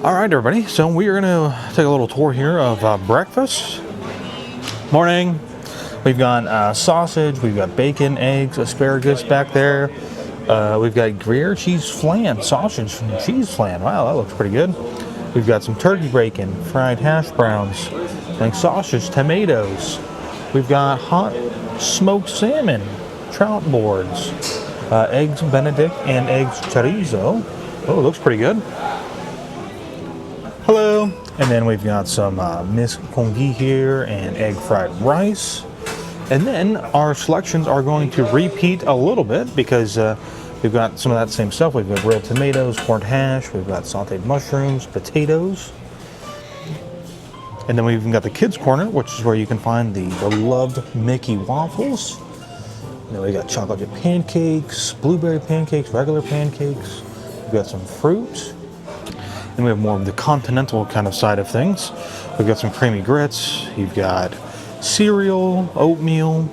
All right, everybody. So we are going to take a little tour here of breakfast. Morning. We've got sausage. We've got bacon, eggs, asparagus back there. We've got Gruyere cheese flan, sausage and cheese flan. Wow, that looks pretty good. We've got some turkey bacon, fried hash browns, like sausage, tomatoes. We've got hot smoked salmon, trout boards, eggs Benedict, and eggs chorizo. Oh, it looks pretty good. Hello. And then we've got some Miss Congee here and egg fried rice. And then our selections are going to repeat a little bit because we've got some of that same stuff. We've got grilled tomatoes, corned hash, we've got sauteed mushrooms, potatoes. And then we've even got the kids' corner, which is where you can find the beloved Mickey waffles. And then we got chocolate chip pancakes, blueberry pancakes, regular pancakes. We've got some fruit. And we have more of the continental kind of side of things. We've got some creamy grits. You've got cereal, oatmeal.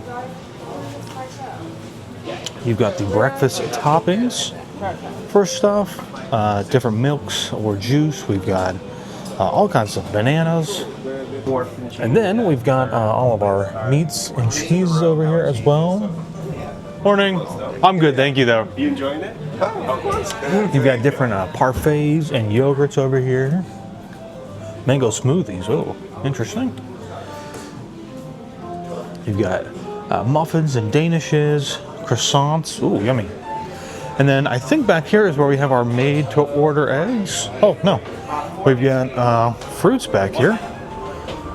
You've got the breakfast toppings for stuff, different milks or juice. We've got all kinds of bananas. And then we've got all of our meats and cheeses over here as well. Morning. I'm good, thank you, though. You enjoying it? Oh, of course. You've got different parfaits and yogurts over here. Mango smoothies. Oh, interesting. You've got muffins and danishes, croissants. Ooh, yummy. And then I think back here is where we have our made-to-order eggs. Oh, no. We've got fruits back here.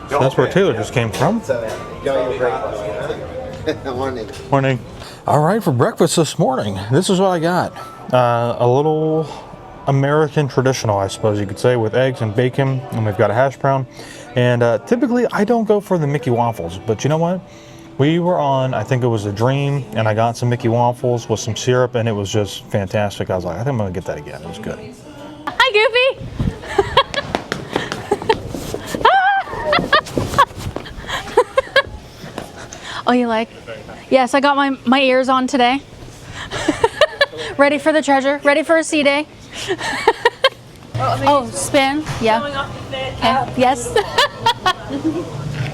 So that's where Taylor just came from. Morning. Morning. All right, for breakfast this morning, this is what I got. A little American traditional, I suppose you could say, with eggs and bacon, and we've got a hash brown. And typically, I don't go for the Mickey waffles, but you know what? We were on, I think it was a Dream, and I got some Mickey waffles with some syrup, and it was just fantastic. I was like, I think I'm gonna get that again. It was good. Hi, Goofy. Oh, you like? Yes, I got my ears on today. Ready for the treasure. Ready for a sea day. Oh, spin. Yeah. Okay. Yes.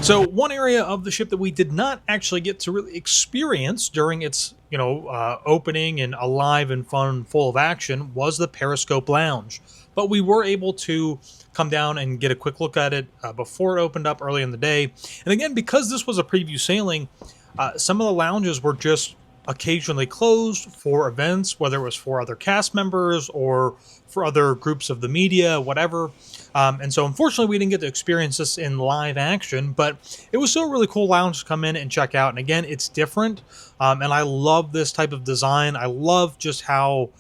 So one area of the ship that we did not actually get to really experience during its, opening and alive and fun, full of action was the Periscope Lounge. But we were able to come down and get a quick look at it before it opened up early in the day. And again, because this was a preview sailing, some of the lounges were just occasionally closed for events, whether it was for other cast members or for other groups of the media, whatever. And so unfortunately we didn't get to experience this in live action, but it was still a really cool lounge to come in and check out. And again, it's different. And I love this type of design. I love just how,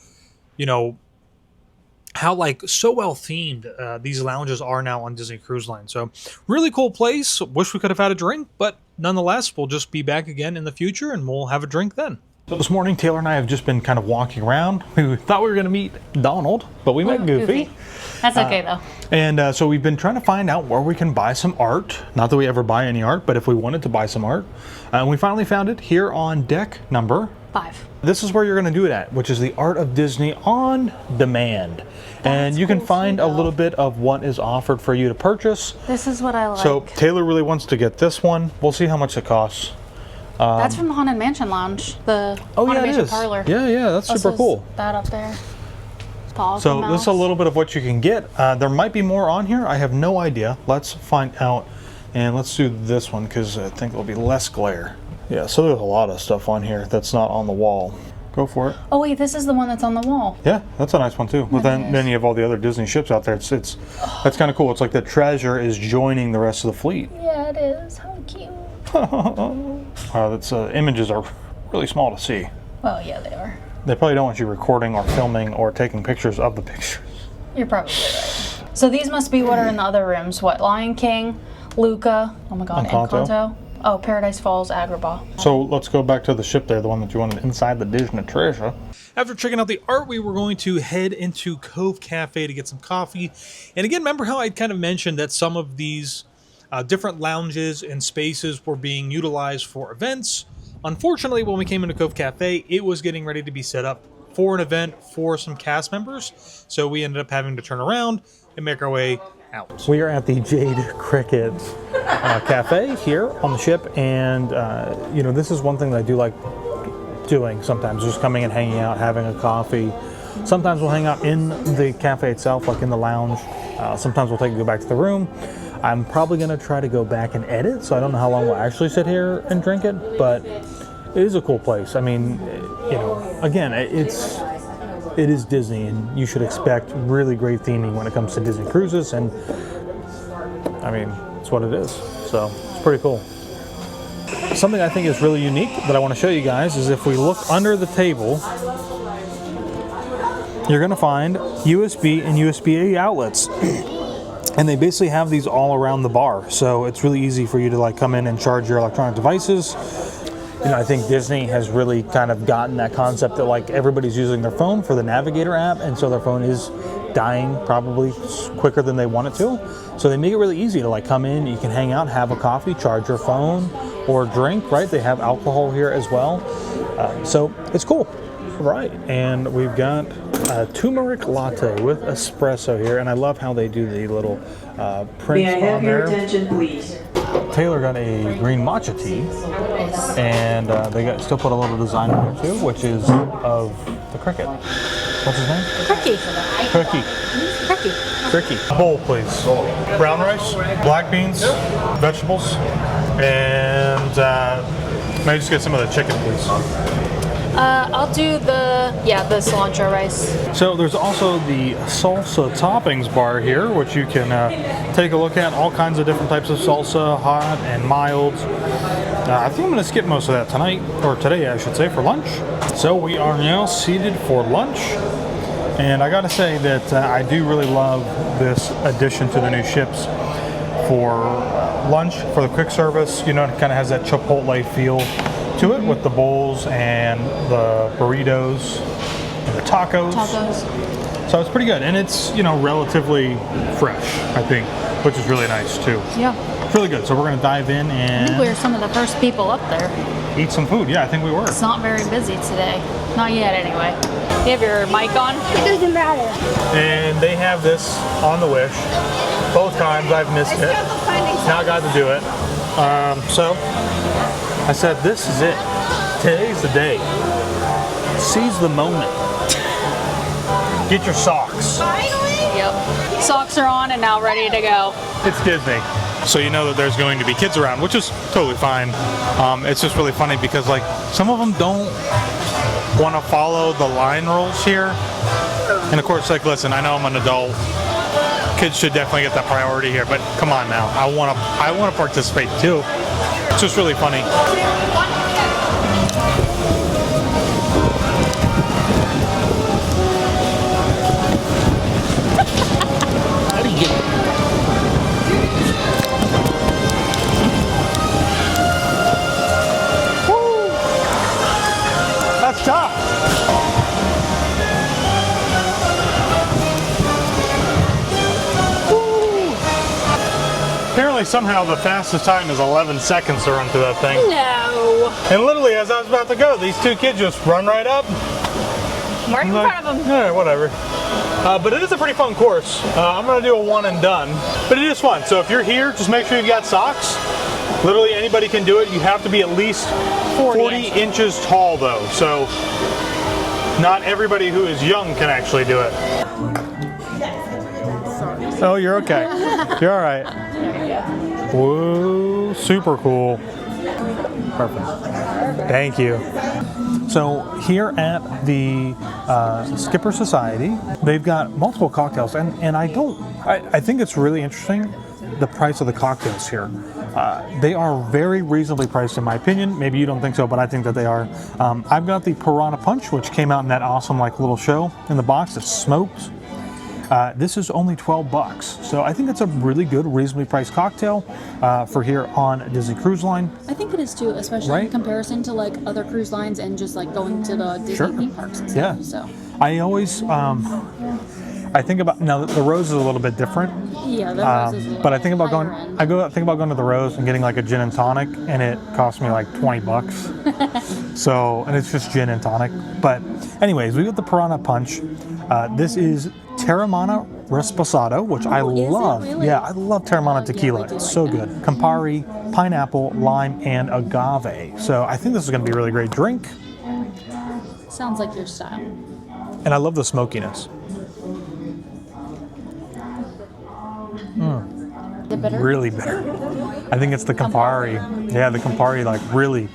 so well themed these lounges are now on Disney Cruise Line. So really cool place. Wish we could have had a drink, but nonetheless, we'll just be back again in the future and we'll have a drink then. So this morning, Taylor and I have just been kind of walking around. We thought we were going to meet Donald, but we met Goofy. That's okay, though. And so we've been trying to find out where we can buy some art. Not that we ever buy any art, but if we wanted to buy some art. And we finally found it here on deck number 5. This is where you're going to do it at, which is the Art of Disney on demand. And you can find a little bit of what is offered for you to purchase. This is what I like. So Taylor really wants to get this one. We'll see how much it costs. That's from the Haunted Mansion Lounge, the Haunted Mansion Parlor. Yeah, that's super cool. That up there. So this is a little bit of what you can get. There might be more on here. I have no idea. Let's find out. And let's do this one because I think it'll be less glare. Yeah, so there's a lot of stuff on here that's not on the wall. Go for it. Oh wait, this is the one that's on the wall. Yeah, that's a nice one too. But then you have all the other Disney ships out there. That's kind of cool. It's like the treasure is joining the rest of the fleet. Yeah, it is. How cute. That's images are really small to see. Well, yeah, they are. They probably don't want you recording or filming or taking pictures of the pictures. You're probably right. So these must be what are in the other rooms. What? Lion King, Luca. Oh my God, Encanto. Oh, Paradise Falls, Agrabah. So let's go back to the ship there, the one that you wanted inside the Disney treasure. After checking out the art, we were going to head into Cove Cafe to get some coffee. And again, remember how I kind of mentioned that some of these different lounges and spaces were being utilized for events. Unfortunately, when we came into Cove Cafe, it was getting ready to be set up for an event for some cast members. So we ended up having to turn around. and make our way out. We are at the Jade Cricket Cafe here on the ship, and you know, this is one thing that I do like doing sometimes, just coming and hanging out, having a coffee. Sometimes we'll hang out in the cafe itself, like in the lounge. Sometimes we'll go back to the room. I'm probably going to try to go back and edit, so I don't know how long we'll actually sit here and drink it, but it is a cool place. I mean, you know, again, it is Disney, and you should expect really great theming when it comes to Disney cruises, and I mean, it's what it is. So it's pretty cool. Something I think is really unique that I want to show you guys is if we look under the table, you're going to find USB and USB-A outlets. And they basically have these all around the bar. So it's really easy for you to like come in and charge your electronic devices. You know, I think Disney has really kind of gotten that concept that like everybody's using their phone for the Navigator app, and so their phone is dying probably quicker than they want it to. So they make it really easy to like come in, you can hang out, have a coffee, charge your phone or drink, right? They have alcohol here as well. So it's cool. Right, and we've got a turmeric latte with espresso here, and I love how they do the little prints May I have on your there. attention, please? Taylor got a green matcha tea, and they still put a little design on it too, which is of the cricket. What's his name? Cookie. Cookie. Cookie. Bowl, please. Brown rice, black beans, vegetables, and maybe just get some of the chicken, please. I'll do the cilantro rice. So there's also the salsa toppings bar here, which you can take a look at. All kinds of different types of salsa, hot and mild. I think I'm going to skip most of that tonight, or today I should say, for lunch. So we are now seated for lunch. And I got to say that I do really love this addition to the new ships for lunch, for the quick service. You know, it kind of has that Chipotle feel to it with the bowls and the burritos and the tacos. So it's pretty good, and it's, you know, relatively fresh, I think, which is really nice too. Yeah. It's really good. So we're gonna dive in I think we and were some of the first people up there. eat some food. Yeah, I think we were. It's not very busy today. Not yet, anyway. You have your mic on? It doesn't matter. And they have this on the Wish. Both times I've missed it. Now I got to do it. So I said, this is it. Today's the day. Seize the moment. Get your socks. Yep. Socks are on and now ready to go. It's Disney. So you know that there's going to be kids around, which is totally fine. It's just really funny because like some of them don't want to follow the line rules here. And of course, like, listen, I know I'm an adult. Kids should definitely get that priority here, but come on now. I want to participate too. It's just really funny. How do you get it? Woo! That's tough. Apparently, somehow, the fastest time is 11 seconds to run through that thing. No. And literally, as I was about to go, these two kids just run right up. Right in Like, front of them. all right, whatever. But it is a pretty fun course. I'm going to do a one and done. But it is fun. So if you're here, just make sure you've got socks. Literally, anybody can do it. You have to be at least 40 inches tall, though. So not everybody who is young can actually do it. Oh, you're okay. You're all right. Whoa, super cool. Perfect. Thank you. So here at the Skipper Society, they've got multiple cocktails, and I think it's really interesting, the price of the cocktails here. They are very reasonably priced in my opinion. Maybe you don't think so, but I think that they are. I've got the Piranha Punch, which came out in that awesome like little show in the box. It's smoked. This is only $12, so I think it's a really good, reasonably priced cocktail for here on Disney Cruise Line. I think it is too, especially in comparison to like other cruise lines and just like going to the Disney theme parks and stuff. Yeah. So I always, I think about, now the Rose is a little bit different. yeah, the Rose is a little But I think about higher going. end. I think about going to the Rose and getting like a gin and tonic, and it cost me like $20. So, and it's just gin and tonic. But, anyways, we got the Piranha Punch. This is Terramana Reposado, which I Ooh, is it love. really? Yeah, I love Teremana tequila. I do It's like so that. good. Campari, pineapple, lime, and agave. So I think this is going to be a really great drink. Sounds like your style. And I love the smokiness. Is it bitter? Really bitter. I think it's the Campari. Yeah, the Campari like really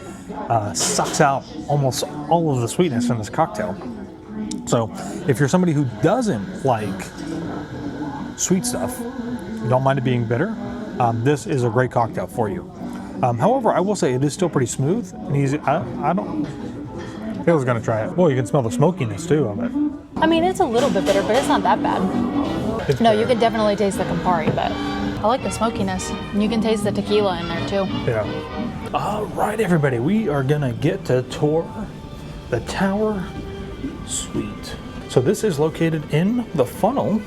sucks out almost all of the sweetness in this cocktail. So if you're somebody who doesn't like sweet stuff, you don't mind it being bitter, this is a great cocktail for you. However, I will say it is still pretty smooth and easy. I don't. Phil's gonna try it. Well, you can smell the smokiness too of it. I mean, it's a little bit bitter, but it's not that bad. It's No, bitter. you can definitely taste the Campari, but I like the smokiness. And you can taste the tequila in there too. Yeah. All right, everybody, we are gonna get to tour the Tower Suite. So this is located in the funnel,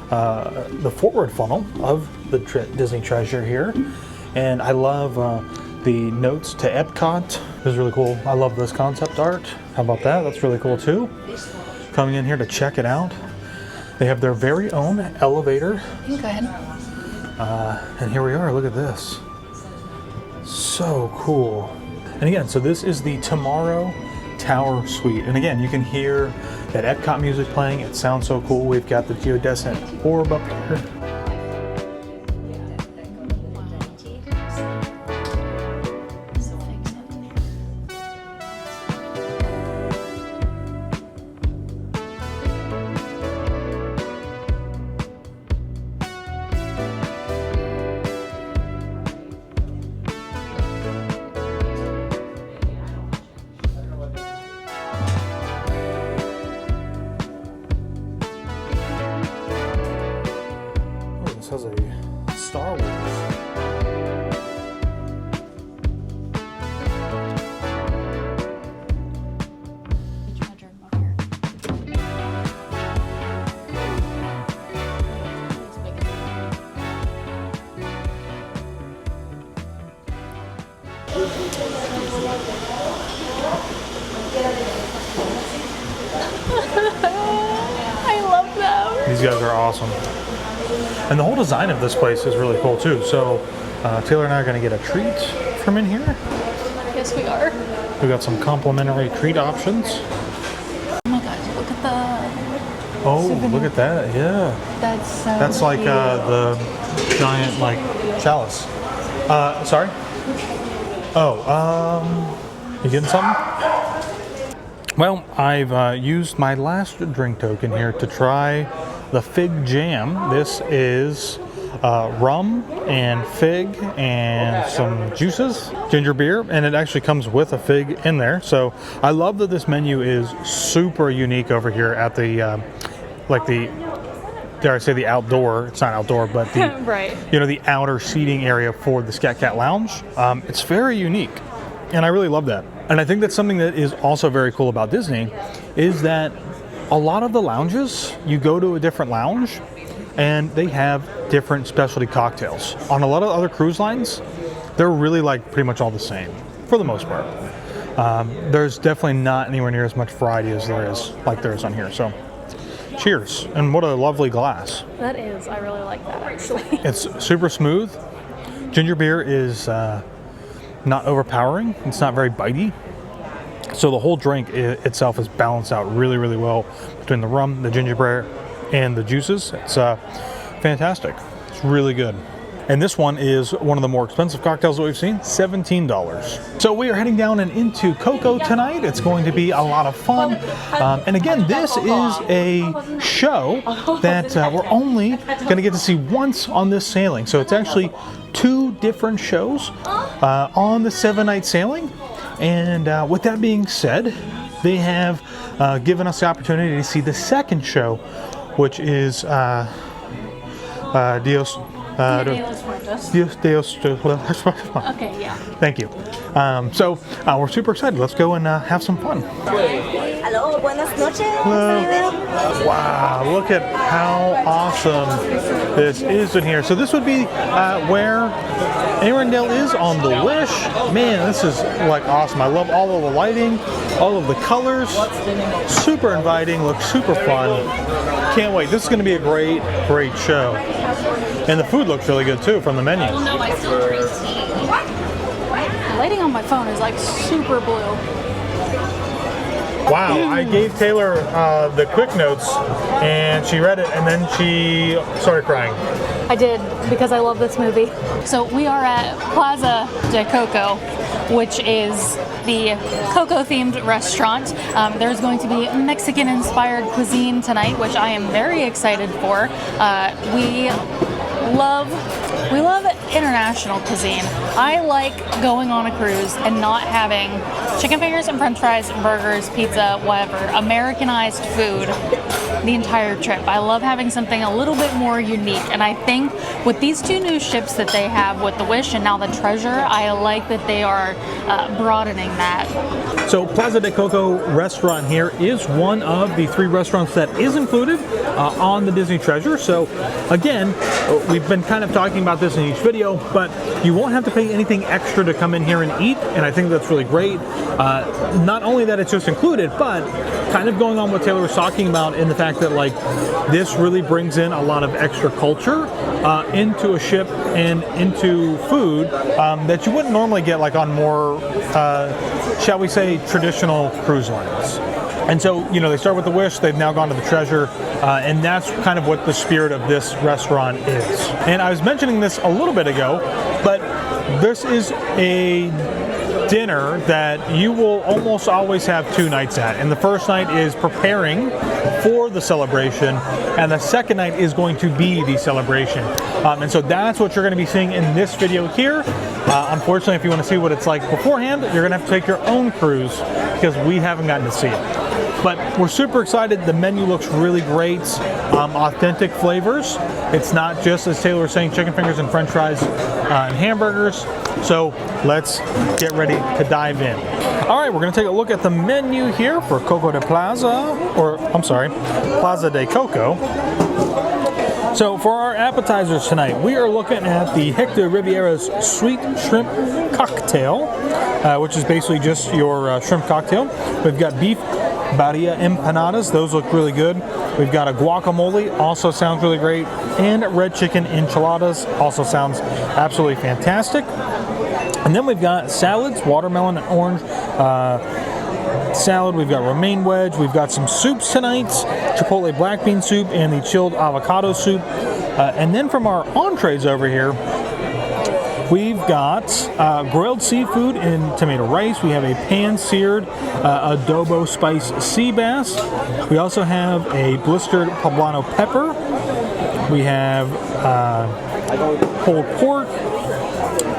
the forward funnel of the Disney Treasure here, and I love the notes to Epcot. This is really cool. I love this concept art. How about that? That's really cool too. Coming in here to check it out. They have their very own elevator. Go ahead. And here we are, look at this. So cool. And again, so this is the Tomorrow Tower Suite. And again, you can hear that Epcot music playing. It sounds so cool. We've got the geodescent orb up here. Oh, this has a Star Wars. I love them. These guys are awesome. And the whole design of this place is really cool too. So Taylor and I are going to get a treat from in here. Yes, we are. We got some complimentary treat options. Oh my gosh, look at the. Oh, look at that! Yeah, That's so. that's like cute. the giant like chalice. Sorry. Oh, you getting something? Well, I've used my last drink token here to try the fig jam. This is rum and fig and some juices, ginger beer, and it actually comes with a fig in there. So I love that this menu is super unique over here at the, dare I say the outdoor, it's not outdoor, but the, Right. you know, the outer seating area for the Scat Cat Lounge. It's very unique, and I really love that. And I think that's something that is also very cool about Disney, is that a lot of the lounges, you go to a different lounge, and they have different specialty cocktails. On a lot of other cruise lines, they're really like pretty much all the same, for the most part. There's definitely not anywhere near as much variety as there is on here. So, cheers, and what a lovely glass. That is. I really like that actually. It's super smooth. Ginger beer is not overpowering. It's not very bitey. So the whole drink itself is balanced out really, really well between the rum, the ginger beer, and the juices. It's fantastic. It's really good. And this one is one of the more expensive cocktails that we've seen, $17. So we are heading down and into Coco tonight. It's going to be a lot of fun. And again, this is a show that we're only going to get to see once on this sailing. So it's actually 2 different shows on the 7-night sailing. And with that being said, they have given us the opportunity to see the second show, which is Dia de los Muertos. this. Okay, yeah. Thank you. So we're super excited. Let's go and have some fun. Hello, buenas noches. Wow, look at how awesome this is in here. So this would be where Arendelle is on the Wish. Man, this is like awesome. I love all of the lighting, all of the colors. Super inviting, looks super fun. Can't wait. This is going to be a great, great show. And the food looks really good too from the menu. Oh no, I still drink tea. The lighting on my phone is like super blue. Wow, I gave Taylor the quick notes and she read it and then she started crying. I did, because I love this movie. So we are at Plaza De Coco, which is the Coco-themed restaurant. There's going to be Mexican-inspired cuisine tonight, which I am very excited for. We love international cuisine. I like going on a cruise and not having chicken fingers and french fries and burgers, pizza, whatever, Americanized food the entire trip. I love having something a little bit more unique, and I think with these two new ships that they have with the Wish and now the Treasure, I like that they are broadening that. So Plaza de Coco restaurant here is one of the 3 restaurants that is included on the Disney Treasure. So again, we've been kind of talking about this in each video, but you won't have to pay anything extra to come in here and eat, and I think that's really great. Not only that it's just included, but kind of going on what Taylor was talking about in the fact that like this really brings in a lot of extra culture into a ship and into food that you wouldn't normally get like on more, shall we say, traditional cruise lines. And so, you know, they start with the Wish, they've now gone to the Treasure, and that's kind of what the spirit of this restaurant is. And I was mentioning this a little bit ago, but this is a dinner that you will almost always have 2 nights at. And the first night is preparing for the celebration, and the second night is going to be the celebration. And so that's what you're going to be seeing in this video here. Unfortunately, if you want to see what it's like beforehand, you're going to have to take your own cruise because we haven't gotten to see it. But we're super excited. The menu looks really great. Authentic flavors. It's not just, as Taylor was saying, chicken fingers and french fries and hamburgers. So let's get ready to dive in. All right, we're going to take a look at the menu here for Coco de Plaza, Plaza de Coco. So for our appetizers tonight, we are looking at the Hector Riviera's Sweet Shrimp Cocktail, which is basically just your shrimp cocktail. We've got beef Bahia empanadas, those look really good. We've got a guacamole, also sounds really great, and red chicken enchiladas, also sounds absolutely fantastic. And then we've got salads, watermelon and orange salad. We've got romaine wedge. We've got some soups tonight, chipotle black bean soup and the chilled avocado soup. And then from our entrees over here, we've got grilled seafood and tomato rice. We have a pan-seared adobo spice sea bass. We also have a blistered poblano pepper. We have pulled pork,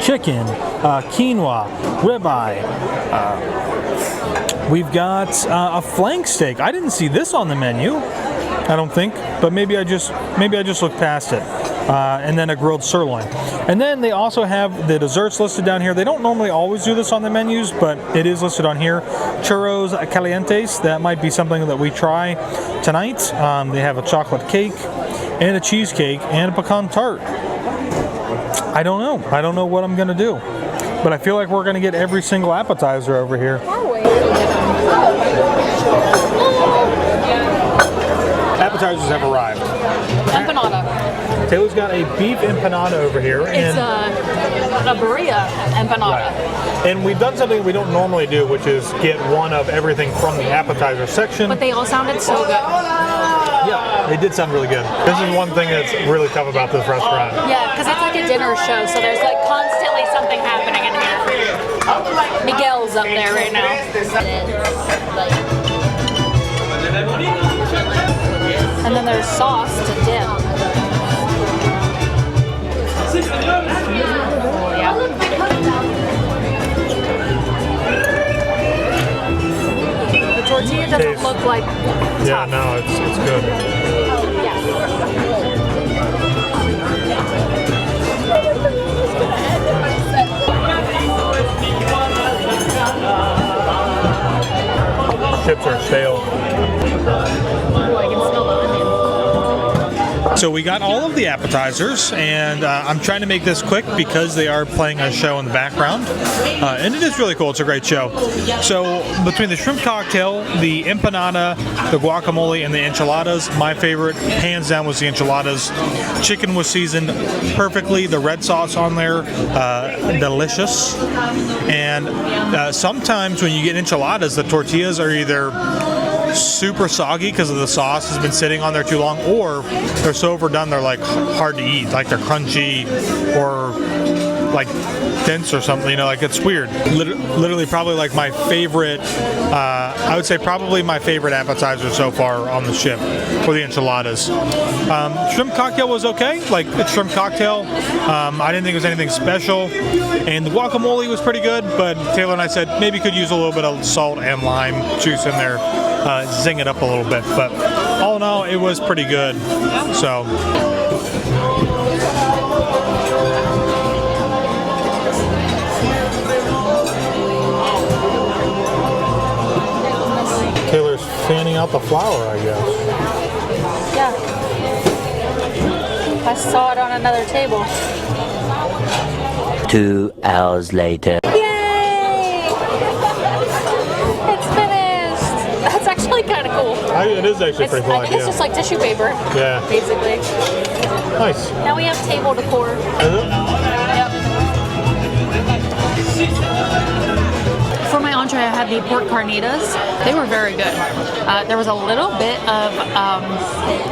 chicken, quinoa, ribeye. We've got a flank steak. I didn't see this on the menu, I don't think, but maybe I just looked past it. And then a grilled sirloin. And then they also have the desserts listed down here. They don't normally always do this on the menus, but it is listed on here. Churros calientes, that might be something that we try tonight. They have a chocolate cake and a cheesecake and a pecan tart. I don't know. I don't know what I'm going to do. But I feel like we're going to get every single appetizer over here. Appetizers have arrived. Empanada. Taylor's got a beef empanada over here. It's a birria empanada. Right. And we've done something we don't normally do, which is get one of everything from the appetizer section. But they all sounded so good. Yeah, they did sound really good. This is one thing that's really tough about this restaurant. Yeah, because it's like a dinner show, so there's like constantly something happening in here. Miguel's up there right now. And then there's sauce to dip. Oh, yeah. The tortilla doesn't look like tough. Yeah, no, it's good. Yes. So we got all of the appetizers, and I'm trying to make this quick because they are playing a show in the background, and it is really cool. It's a great show. So between the shrimp cocktail, the empanada, the guacamole, and the enchiladas, my favorite, hands down, was the enchiladas. Chicken was seasoned perfectly. The red sauce on there, delicious. And sometimes when you get enchiladas, the tortillas are either super soggy because of the sauce has been sitting on there too long, or they're so overdone they're like hard to eat, like they're crunchy or like dense or something, you know, like it's weird. Literally probably like my favorite, I would say probably my favorite appetizer so far on the ship for the enchiladas. Shrimp cocktail was okay, like it's shrimp cocktail. I didn't think it was anything special, and the guacamole was pretty good, but Taylor and I said maybe could use a little bit of salt and lime juice in there, zing it up a little bit, but all in all it was pretty good. So Taylor's fanning out the flour, I guess. Yeah. I saw it on another table. 2 hours later. Yay! It's finished. That's actually kind of cool. It is actually pretty cool I think it's just like tissue paper. Yeah. Basically. Nice. Now we have table decor. Yep. For my entree, I had the pork carnitas. They were very good. There was a little bit of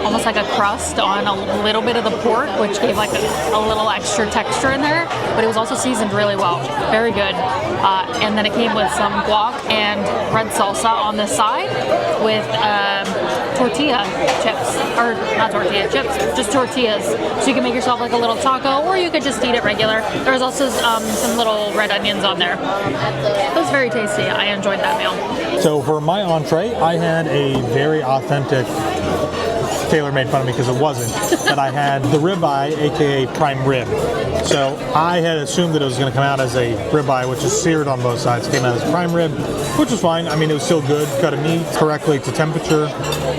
almost like a crust on a little bit of the pork, which gave like a little extra texture in there, but it was also seasoned really well. Very good. And then it came with some guac and red salsa on the side with tortilla chips, or not tortilla chips, just tortillas. So you can make yourself like a little taco, or you could just eat it regular. There was also some little red onions on there. It was very tasty. I enjoyed that meal. So for my entree, I had a very authentic, Taylor made fun of me because it wasn't, but I had the ribeye, aka prime rib. So I had assumed that it was going to come out as a ribeye, which is seared on both sides. It came out as prime rib, which was fine. I mean, it was still good. Cut a meat correctly to temperature,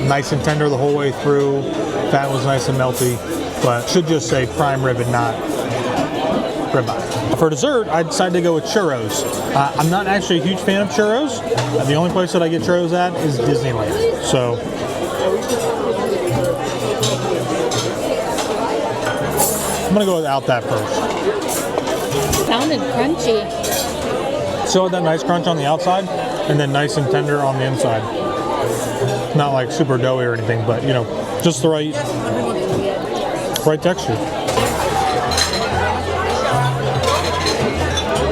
nice and tender the whole way through. Fat was nice and melty, but should just say prime rib and not ribeye. For dessert, I decided to go with churros. I'm not actually a huge fan of churros. The only place that I get churros at is Disneyland. So I'm gonna go without that first. Sounded crunchy. So that nice crunch on the outside, and then nice and tender on the inside. Not like super doughy or anything, but you know, just the right texture.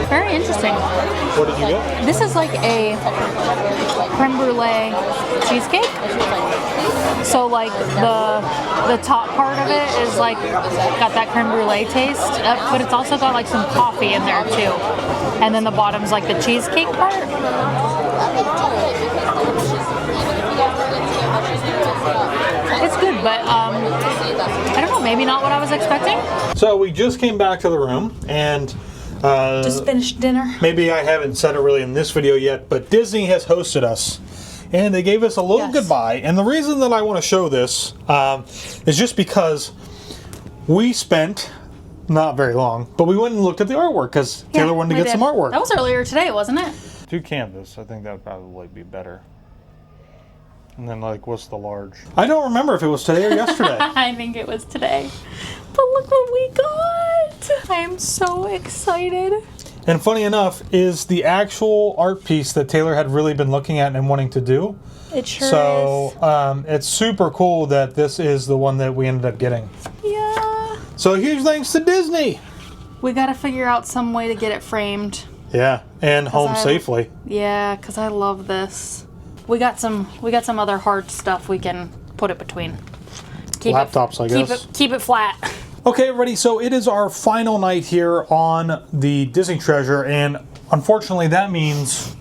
Very interesting. What did you get? This is like a creme brulee cheesecake. So like the top part of it is like got that creme brulee taste, but it's also got like some coffee in there too. And then the bottom's like the cheesecake part. It's good, but I don't know, maybe not what I was expecting. So we just came back to the room and Just finished dinner. maybe I haven't said it really in this video yet, but Disney has hosted us. And they gave us a little goodbye. And the reason that I want to show this is just because we spent not very long, but we went and looked at the artwork because Taylor wanted to get some artwork. That was earlier today, wasn't it? Do canvas. I think that would probably be better. And then, like, what's the large? I don't remember if it was today or yesterday. I think it was today. But look what we got! I am so excited. And funny enough, is the actual art piece that Taylor had really been looking at and wanting to do. It sure So is. it's super cool that this is the one that we ended up getting. Yeah. So huge thanks to Disney. We gotta figure out some way to get it framed. Yeah, and home safely. Yeah, because I love this. We got some other hard stuff we can put it between. Laptops, I guess. Keep it flat. Okay, everybody, so it is our final night here on the Disney Treasure, and unfortunately that means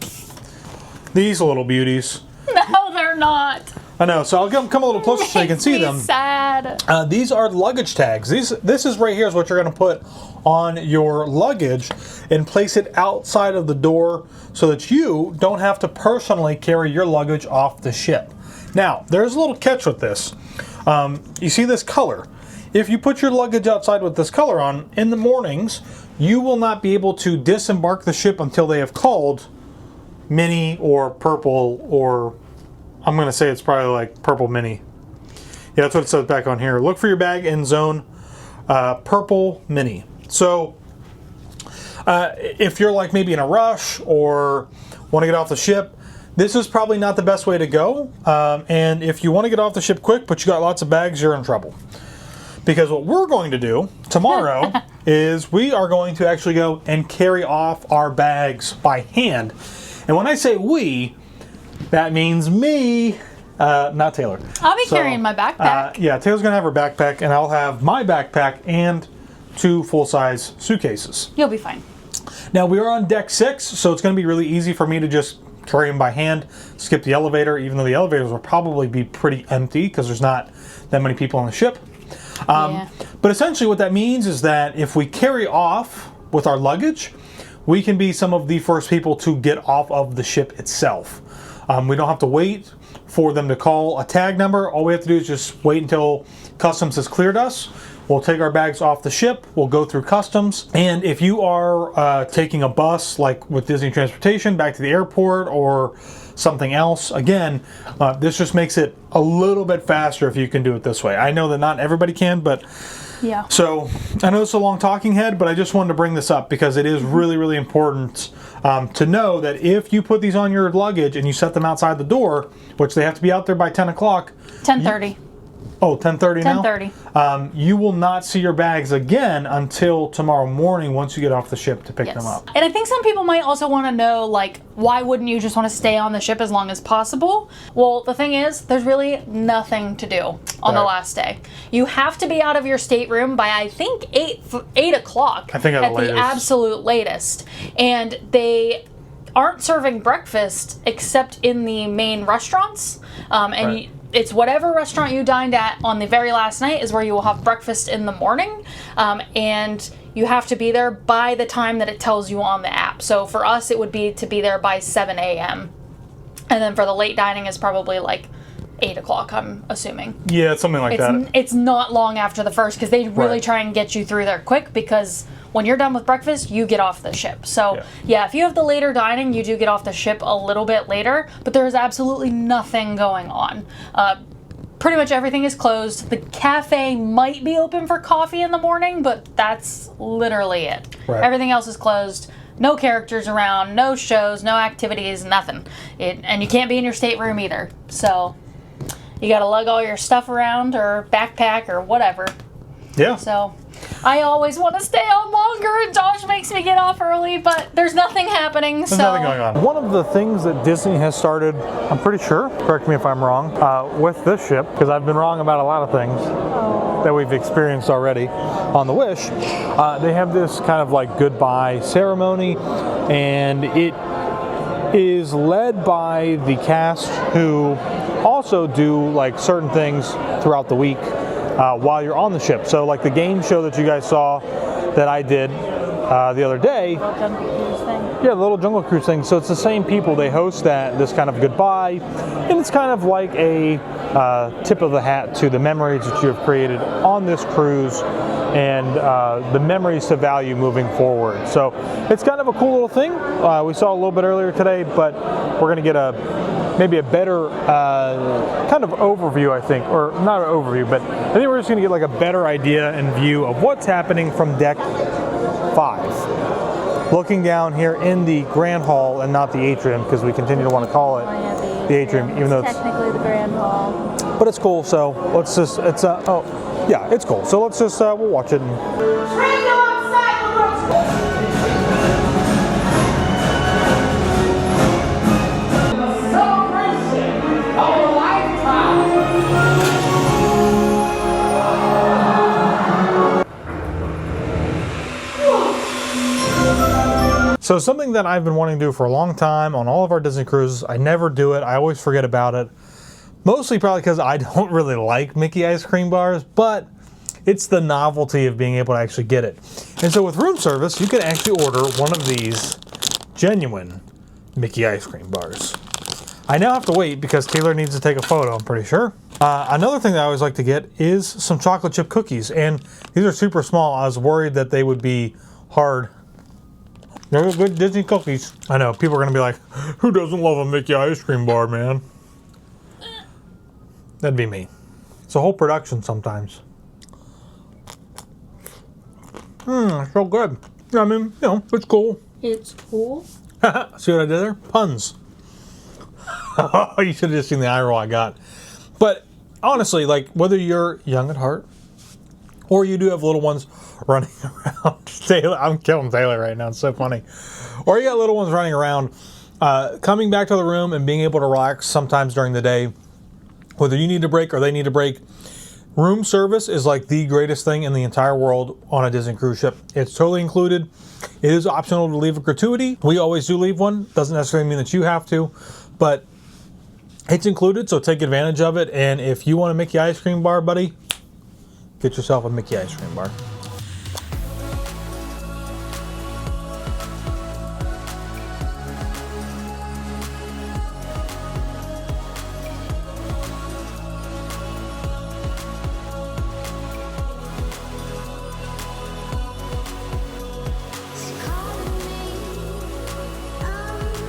these little beauties. No, they're not. I know, so I'll come a little closer so you can see them. Sad. These are luggage tags. This is right here is what you're going to put on your luggage and place it outside of the door so that you don't have to personally carry your luggage off the ship. Now, there's a little catch with this. You see this color. if you put your luggage outside with this color on, in the mornings, you will not be able to disembark the ship until they have called mini or purple, or I'm going to say it's probably like purple mini. Yeah, that's what it says back on here. Look for your bag in zone purple mini. So if you're like maybe in a rush or want to get off the ship, this is probably not the best way to go. And if you want to get off the ship quick, but you got lots of bags, you're in trouble. Because what we're going to do tomorrow is we are going to actually go and carry off our bags by hand. And when I say we, that means me, not Taylor. I'll be carrying my backpack. Yeah, Taylor's going to have her backpack, and I'll have my backpack and 2 full-size suitcases. You'll be fine. Now, we are on deck 6, so it's going to be really easy for me to just carry them by hand, skip the elevator, even though the elevators will probably be pretty empty because there's not that many people on the ship. Yeah. But essentially what that means is that if we carry off with our luggage, we can be some of the first people to get off of the ship itself. We don't have to wait for them to call a tag number. All we have to do is just wait until customs has cleared us. We'll take our bags off the ship, we'll go through customs, and if you are taking a bus, like with Disney Transportation, back to the airport or something else, again, this just makes it a little bit faster if you can do it this way. I know that not everybody can, but Yeah. so I know it's a long talking head, but I just wanted to bring this up because it is really, really important to know that if you put these on your luggage and you set them outside the door, which they have to be out there by 10 o'clock. 10:30. Oh, 10:30 now? 10:30. You will not see your bags again until tomorrow morning once you get off the ship to pick them up. And I think some people might also want to know, like, why wouldn't you just want to stay on the ship as long as possible? Well, the thing is, there's really nothing to do on the last day. You have to be out of your stateroom by, I think, 8 o'clock. I think at the latest. absolute latest. And they aren't serving breakfast except in the main restaurants. And it's whatever restaurant you dined at on the very last night is where you will have breakfast in the morning. And you have to be there by the time that it tells you on the app. So for us, it would be to be there by 7 a.m. And then for the late dining is probably like 8 o'clock, I'm assuming. Yeah, it's something like that. It's not long after the first because they really try and get you through there quick, because when you're done with breakfast, you get off the ship. So yeah, if you have the later dining, you do get off the ship a little bit later, but there is absolutely nothing going on. Pretty much everything is closed. The cafe might be open for coffee in the morning, but that's literally it. Everything else is closed. No characters around, no shows, no activities, nothing. And you can't be in your stateroom either. So you got to lug all your stuff around or backpack or whatever. Yeah. So I always want to stay on longer, and Josh makes me get off early, but there's nothing happening. There's nothing going on. One of the things that Disney has started, I'm pretty sure, correct me if I'm wrong, with this ship, because I've been wrong about a lot of things that we've experienced already on the Wish, they have this kind of like goodbye ceremony, and it is led by the cast who also do like certain things throughout the week while you're on the ship. So like the game show that you guys saw that I did the other day. Yeah, the little Jungle Cruise thing. So it's the same people. They host this kind of goodbye, and it's kind of like a tip of the hat to the memories that you have created on this cruise and the memories to value moving forward. So it's kind of a cool little thing. We saw a little bit earlier today, but we're going to get maybe a better kind of overview, I think, or not an overview, but I think we're just going to get like a better idea and view of what's happening from deck 5. Looking down here in the Grand Hall and not the atrium, because we continue to want to call it the atrium, even though it's technically the Grand Hall. But it's cool, so let's just, it's cool. So let's just, we'll watch it. So something that I've been wanting to do for a long time on all of our Disney cruises, I never do it, I always forget about it. Mostly probably because I don't really like Mickey ice cream bars, but it's the novelty of being able to actually get it. And so with room service, you can actually order one of these genuine Mickey ice cream bars. I now have to wait because Taylor needs to take a photo, I'm pretty sure. Another thing that I always like to get is some chocolate chip cookies, and these are super small. I was worried that they would be hard. They're good Disney cookies. I know, people are going to be like, who doesn't love a Mickey ice cream bar, man? That'd be me. It's a whole production sometimes. So good. I mean, you know, it's cool. It's cool. See what I did there? Puns. You should have just seen the eye roll I got. But honestly, like, whether you're young at heart or you do have little ones running around. Taylor, I'm killing Taylor right now. It's so funny. Or you got little ones running around, coming back to the room and being able to relax sometimes during the day, whether you need a break or they need a break. Room service is like the greatest thing in the entire world on a Disney cruise ship. It's totally included. It is optional to leave a gratuity. We always do leave one. Doesn't necessarily mean that you have to, but it's included, so take advantage of it. And if you want a Mickey ice cream bar, buddy, get yourself a Mickey ice cream bar.